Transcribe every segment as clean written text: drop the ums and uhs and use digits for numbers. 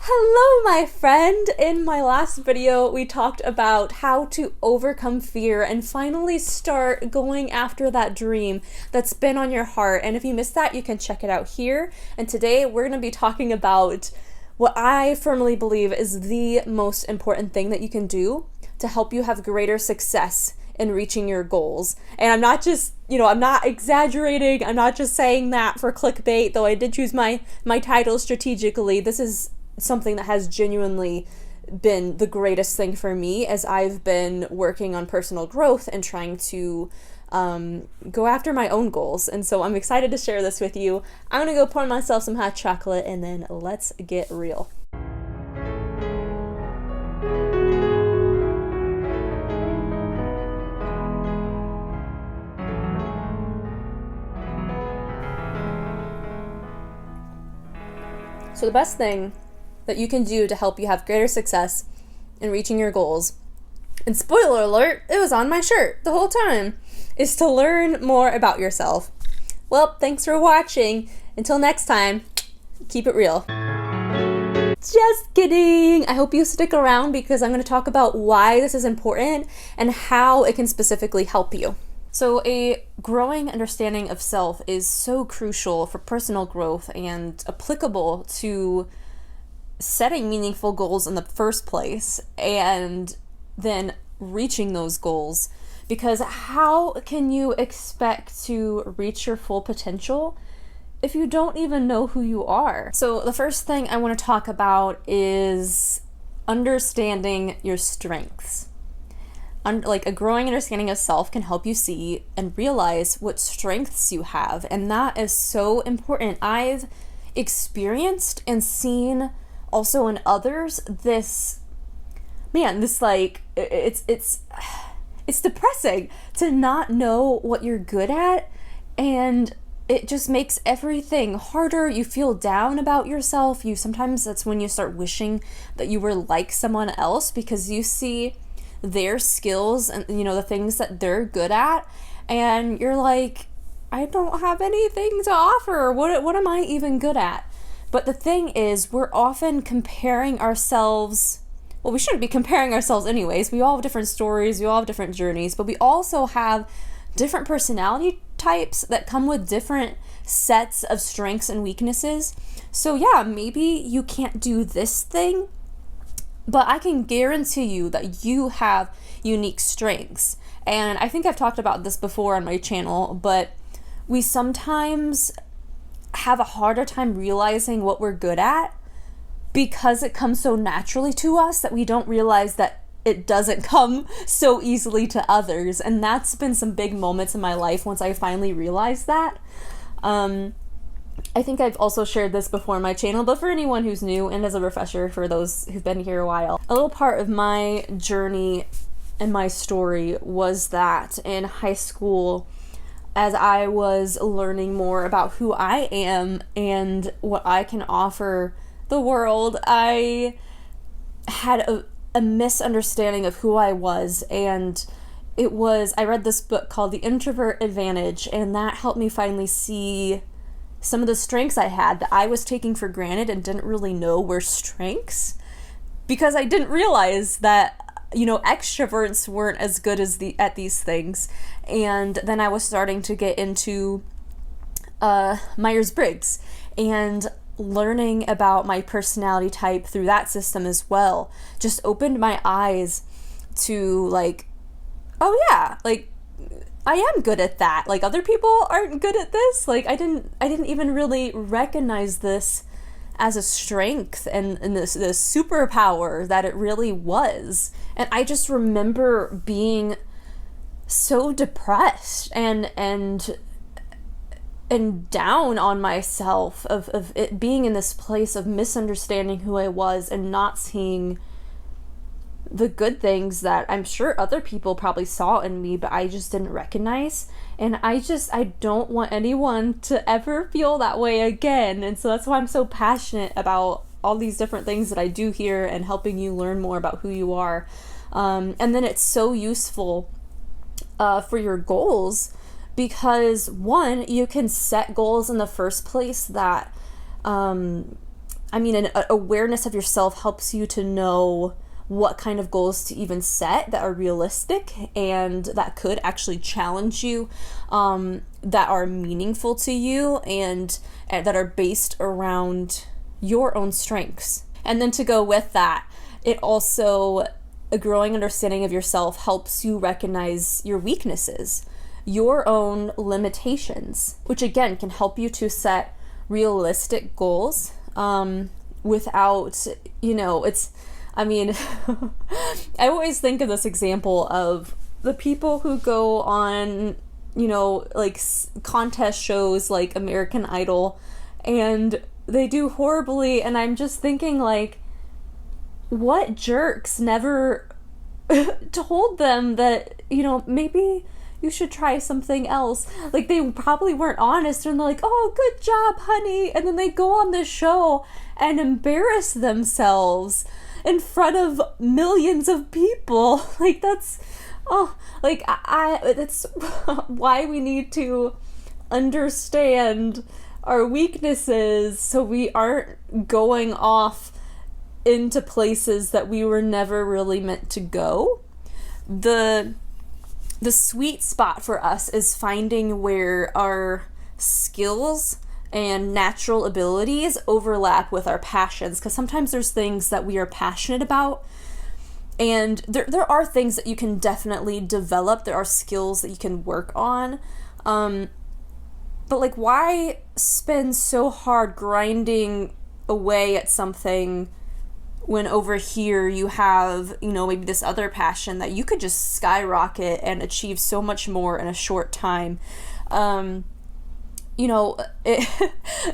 Hello, my friend! In my last video, we talked about how to overcome fear and finally start going after that dream that's been on your heart. And if you missed that, you can check it out here. And today, we're going to be talking about what I firmly believe is the most important thing that you can do to help you have greater success in reaching your goals. And I'm not just, I'm not exaggerating. I'm not just saying that for clickbait, though I did choose my title strategically. This is something that has genuinely been the greatest thing for me as I've been working on personal growth and trying to go after my own goals. And so I'm excited to share this with you. I'm gonna go pour myself some hot chocolate and then let's get real. So the best thing that you can do to help you have greater success in reaching your goals, and spoiler alert, it was on my shirt the whole time, is to learn more about yourself. Well, thanks for watching. Until next time, keep it real. Just kidding! I hope you stick around because I'm going to talk about why this is important and how it can specifically help you. So a growing understanding of self is so crucial for personal growth and applicable to setting meaningful goals in the first place and then reaching those goals. Because how can you expect to reach your full potential if you don't even know who you are? So the first thing I want to talk about is understanding your strengths. Like a growing understanding of self can help you see and realize what strengths you have. And that is so important. I've experienced and seen also in others it's depressing to not know what you're good at, and it just makes everything harder. You feel down about yourself. Sometimes that's when you start wishing that you were like someone else because you see their skills and the things that they're good at, and you're like, I don't have anything to offer. What am I even good at? But the thing is, we're often comparing ourselves. Well, we shouldn't be comparing ourselves anyways. We all have different stories, we all have different journeys, but we also have different personality types that come with different sets of strengths and weaknesses. So yeah, maybe you can't do this thing, but I can guarantee you that you have unique strengths. And I think I've talked about this before on my channel, but we sometimes have a harder time realizing what we're good at because it comes so naturally to us that we don't realize that it doesn't come so easily to others. And that's been some big moments in my life once I finally realized that. I think I've also shared this before on my channel, but for anyone who's new and as a refresher for those who've been here a while, a little part of my journey and my story was that in high school, as I was learning more about who I am and what I can offer the world, I had a misunderstanding of who I was. And I read this book called The Introvert Advantage, and that helped me finally see some of the strengths I had that I was taking for granted and didn't really know were strengths, because I didn't realize that extroverts weren't as good at these things. And then I was starting to get into Myers-Briggs and learning about my personality type through that system as well just opened my eyes to oh yeah, I am good at that. Other people aren't good at this. I didn't even really recognize this as a strength and this superpower that it really was. And I just remember being so depressed and down on myself of it being in this place of misunderstanding who I was and not seeing the good things that I'm sure other people probably saw in me, but I just didn't recognize. And I don't want anyone to ever feel that way again. And so that's why I'm so passionate about all these different things that I do here and helping you learn more about who you are. And then it's so useful for your goals because, one, you can set goals in the first place that an awareness of yourself helps you to know what kind of goals to even set that are realistic and that could actually challenge you, that are meaningful to you, and that are based around your own strengths. And then to go with that, it also, a growing understanding of yourself helps you recognize your weaknesses, your own limitations, which again can help you to set realistic goals, without, I always think of this example of the people who go on, like contest shows like American Idol, and they do horribly, and I'm just thinking, like, what jerks never told them that, maybe you should try something else. Like, they probably weren't honest, and they're like, oh, good job, honey, and then they go on this show and embarrass themselves in front of millions of people. Like, that's, that's why we need to understand our weaknesses so we aren't going off into places that we were never really meant to go. The sweet spot for us is finding where our skills and natural abilities overlap with our passions, because sometimes there's things that we are passionate about, and there are things that you can definitely develop. There are skills that you can work on, but like, why spend so hard grinding away at something when over here you have, maybe this other passion that you could just skyrocket and achieve so much more in a short time?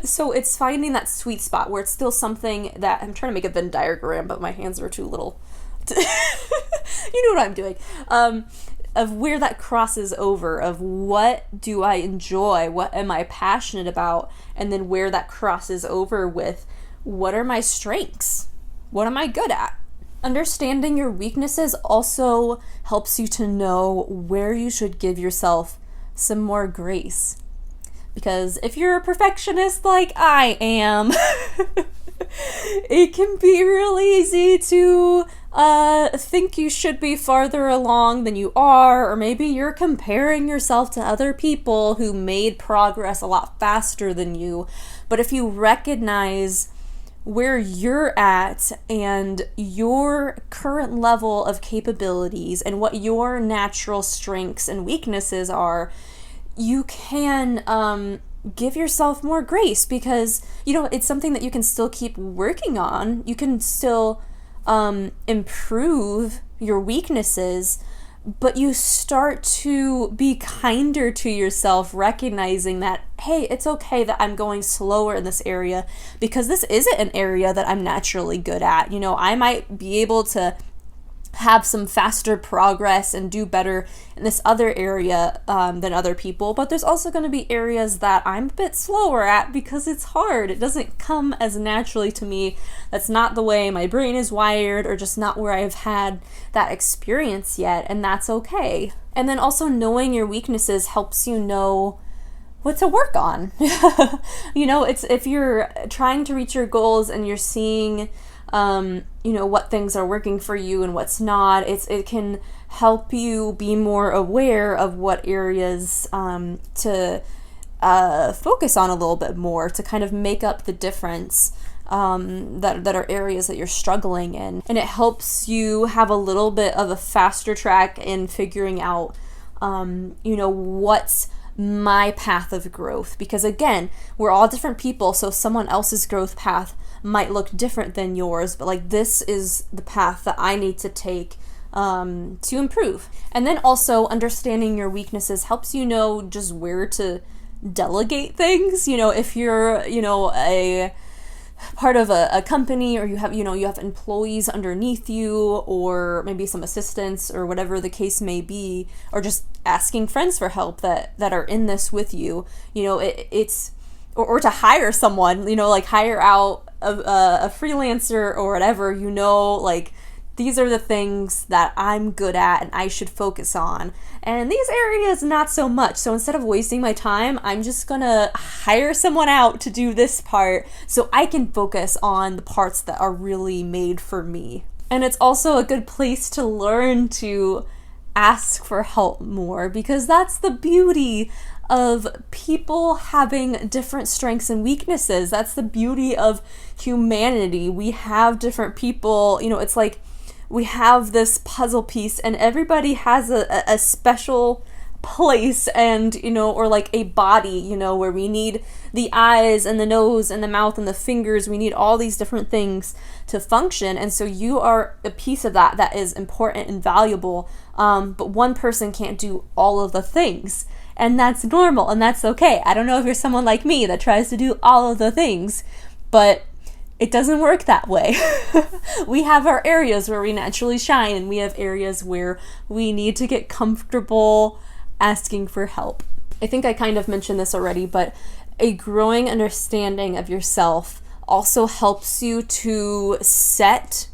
So it's finding that sweet spot where it's still something that, I'm trying to make a Venn diagram, but my hands are too little. You know what I'm doing. Of where that crosses over, of what do I enjoy, what am I passionate about, and then where that crosses over with what are my strengths, what am I good at. Understanding your weaknesses also helps you to know where you should give yourself some more grace. Because if you're a perfectionist like I am, it can be really easy to think you should be farther along than you are, or maybe you're comparing yourself to other people who made progress a lot faster than you. But if you recognize where you're at and your current level of capabilities and what your natural strengths and weaknesses are, you can give yourself more grace, because it's something that you can still keep working on. You can still improve your weaknesses, but you start to be kinder to yourself, recognizing that, hey, it's okay that I'm going slower in this area because this isn't an area that I'm naturally good at. I might be able to have some faster progress and do better in this other area than other people, but there's also going to be areas that I'm a bit slower at because it's hard. It doesn't come as naturally to me. That's not the way my brain is wired, or just not where I've had that experience yet, and that's okay. And then also, knowing your weaknesses helps you know what to work on. It's, if you're trying to reach your goals and you're seeing what things are working for you and what's not, it can help you be more aware of what areas to focus on a little bit more, to kind of make up the difference, that are areas that you're struggling in. And it helps you have a little bit of a faster track in figuring out, what's my path of growth. Because again, we're all different people, so someone else's growth path might look different than yours, but like, this is the path that I need to take to improve. And then also, understanding your weaknesses helps you know just where to delegate things. If you're a part of a company, or you have employees underneath you, or maybe some assistants, or whatever the case may be, or just asking friends for help that are in this with you, it's or to hire someone, like hire out a freelancer or whatever, like these are the things that I'm good at and I should focus on. And these areas, not so much. So instead of wasting my time, I'm just gonna hire someone out to do this part so I can focus on the parts that are really made for me. And it's also a good place to learn to ask for help more, because that's the beauty of people having different strengths and weaknesses. That's the beauty of humanity. We have different people, it's like we have this puzzle piece and everybody has a special place, and or like a body, where we need the eyes and the nose and the mouth and the fingers. We need all these different things to function, and so you are a piece of that is important and valuable, but one person can't do all of the things, and that's normal and that's okay. I don't know if you're someone like me that tries to do all of the things, but it doesn't work that way. We have our areas where we naturally shine, and we have areas where we need to get comfortable asking for help. I think I kind of mentioned this already, but a growing understanding of yourself also helps you to set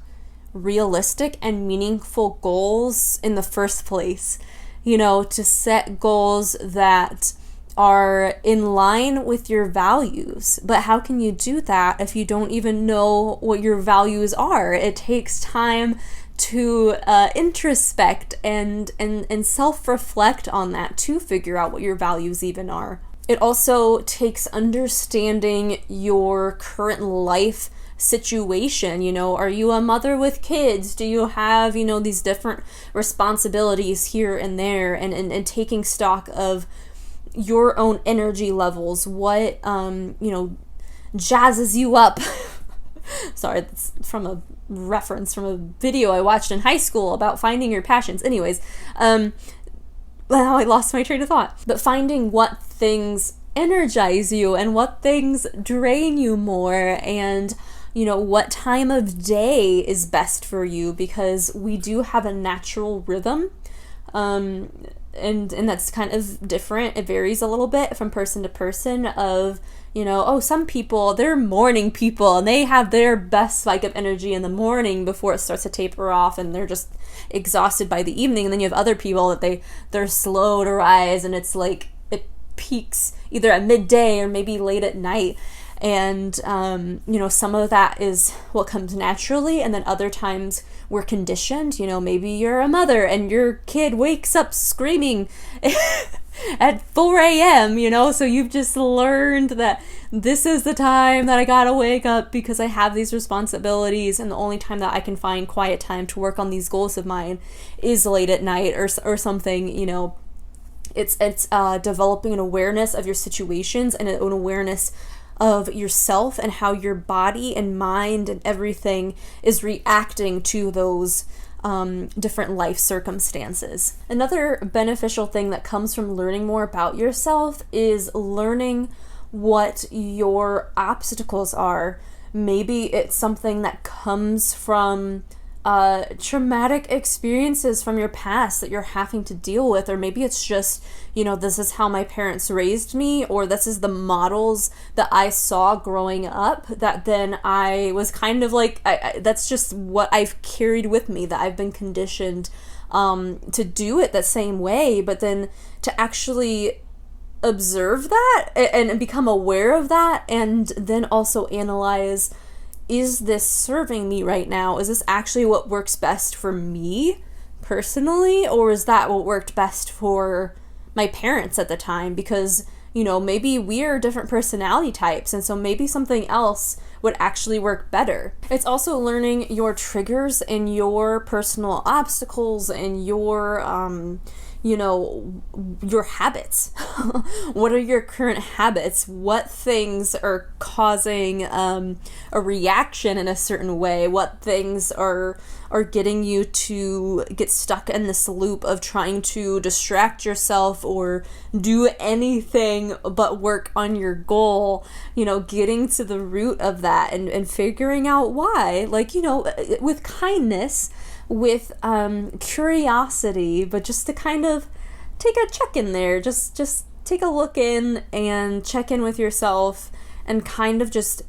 realistic and meaningful goals in the first place. To set goals that are in line with your values. But how can you do that if you don't even know what your values are? It takes time to introspect and self-reflect on that to figure out what your values even are. It also takes understanding your current life situation. Are you a mother with kids? Do you have, these different responsibilities here and there, and taking stock of your own energy levels, what jazzes you up. Sorry, that's from a reference from a video I watched in high school about finding your passions. Anyways, now I lost my train of thought. But finding what things energize you and what things drain you more, and what time of day is best for you, because we do have a natural rhythm. And that's kind of different. It varies a little bit from person to person of, some people, they're morning people and they have their best spike of energy in the morning before it starts to taper off, and they're just exhausted by the evening. And then you have other people that they're slow to rise, and it's like it peaks either at midday or maybe late at night. And, some of that is what comes naturally, and then other times we're conditioned. Maybe you're a mother and your kid wakes up screaming at 4 a.m., so you've just learned that this is the time that I gotta wake up because I have these responsibilities, and the only time that I can find quiet time to work on these goals of mine is late at night or something. It's developing an awareness of your situations and an awareness of yourself and how your body and mind and everything is reacting to those different life circumstances. Another beneficial thing that comes from learning more about yourself is learning what your obstacles are. Maybe it's something that comes from traumatic experiences from your past that you're having to deal with, or maybe it's just, this is how my parents raised me, or this is the models that I saw growing up that then I was kind of like, that's just what I've carried with me, that I've been conditioned to do it the same way. But then to actually observe that and become aware of that, and then also analyze, is this serving me right now? Is this actually what works best for me personally? Or is that what worked best for my parents at the time? Because, maybe we're different personality types, and so maybe something else would actually work better. It's also learning your triggers and your personal obstacles and your habits. What are your current habits? What things are causing a reaction in a certain way? What things are getting you to get stuck in this loop of trying to distract yourself or do anything but work on your goal? Getting to the root of that and figuring out why, with kindness, with curiosity, but just to kind of take a check in there, just take a look in and check in with yourself, and kind of just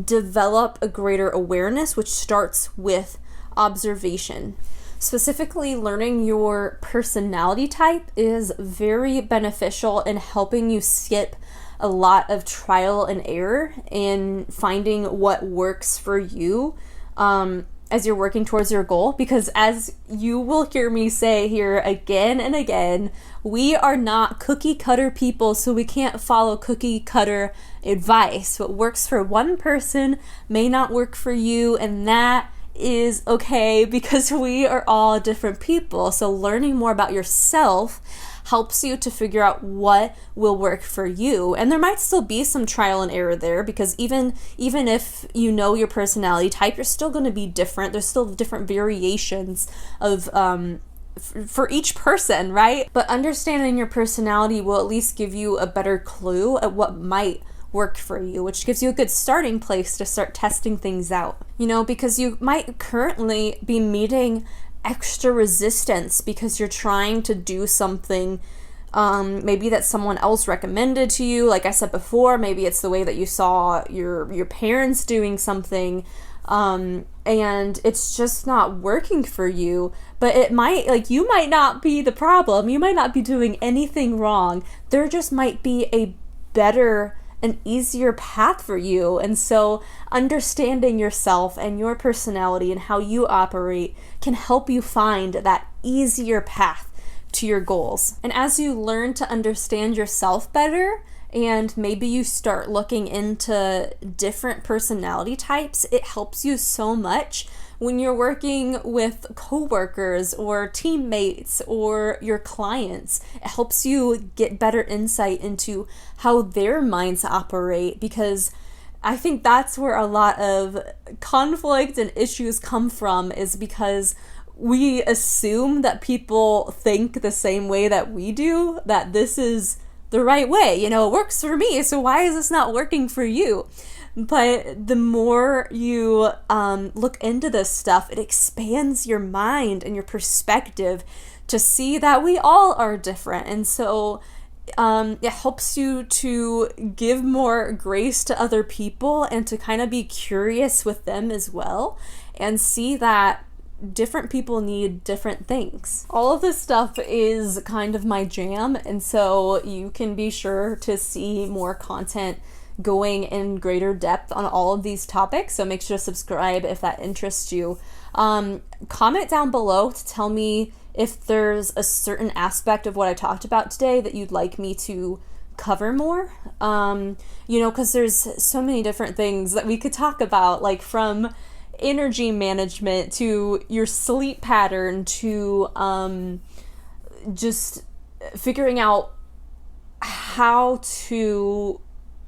develop a greater awareness, which starts with observation. Specifically, learning your personality type is very beneficial in helping you skip a lot of trial and error in finding what works for you as you're working towards your goal. Because as you will hear me say here again and again, we are not cookie cutter people, so we can't follow cookie cutter advice. What works for one person may not work for you, and that is okay because we are all different people. So learning more about yourself helps you to figure out what will work for you. And there might still be some trial and error there, because even if you know your personality type, you're still going to be different. There's still different variations of for each person, right? But understanding your personality will at least give you a better clue at what might work for you, which gives you a good starting place to start testing things out. Because you might currently be meeting extra resistance because you're trying to do something maybe that someone else recommended to you. Like I said before, maybe it's the way that you saw your parents doing something, and it's just not working for you. But it might, you might not be the problem. You might not be doing anything wrong. There just might be a better, an easier path for you. And so understanding yourself and your personality and how you operate can help you find that easier path to your goals. And as you learn to understand yourself better, and maybe you start looking into different personality types, it helps you so much when you're working with coworkers or teammates or your clients. It helps you get better insight into how their minds operate, because I think that's where a lot of conflict and issues come from, is because we assume that people think the same way that we do, that this is the right way. It works for me, so why is this not working for you? But the more you look into this stuff, it expands your mind and your perspective to see that we all are different. And so it helps you to give more grace to other people and to kind of be curious with them as well, and see that different people need different things. All of this stuff is kind of my jam, and so you can be sure to see more content going in greater depth on all of these topics. So make sure to subscribe if that interests you. Comment down below to tell me if there's a certain aspect of what I talked about today that you'd like me to cover more. Because there's so many different things that we could talk about, like from energy management to your sleep pattern to just figuring out how to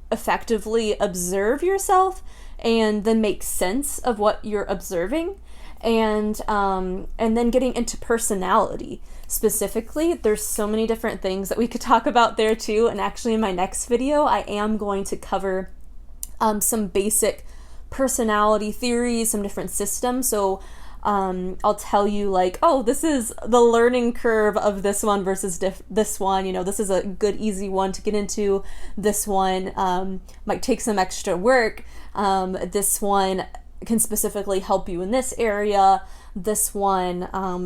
effectively observe yourself and then make sense of what you're observing, and then getting into personality specifically. There's so many different things that we could talk about there too, and actually in my next video I am going to cover some basic personality theories, some different systems. So I'll tell you this is the learning curve of this one versus this one. This is a good easy one to get into. This one might take some extra work. This one can specifically help you in this area. This one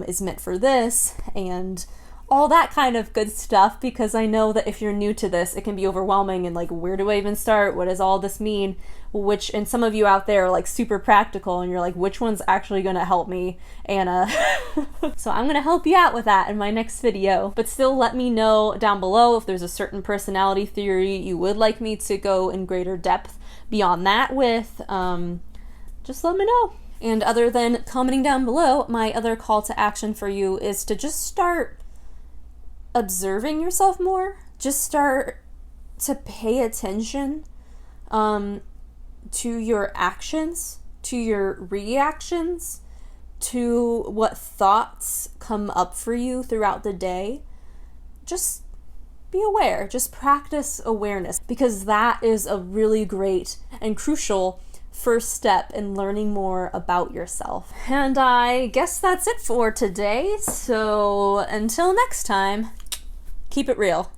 is meant for this, and all that kind of good stuff, because I know that if you're new to this, it can be overwhelming and where do I even start? What does all this mean? And some of you out there are super practical, and you're which one's actually going to help me, Anna? So I'm going to help you out with that in my next video. But still, let me know down below if there's a certain personality theory you would like me to go in greater depth beyond that with. Just let me know. And other than commenting down below, my other call to action for you is to just start observing yourself more. Just start to pay attention to your actions, to your reactions, to what thoughts come up for you throughout the day. Just be aware. Just practice awareness, because that is a really great and crucial first step in learning more about yourself. And I guess that's it for today. So until next time, keep it real.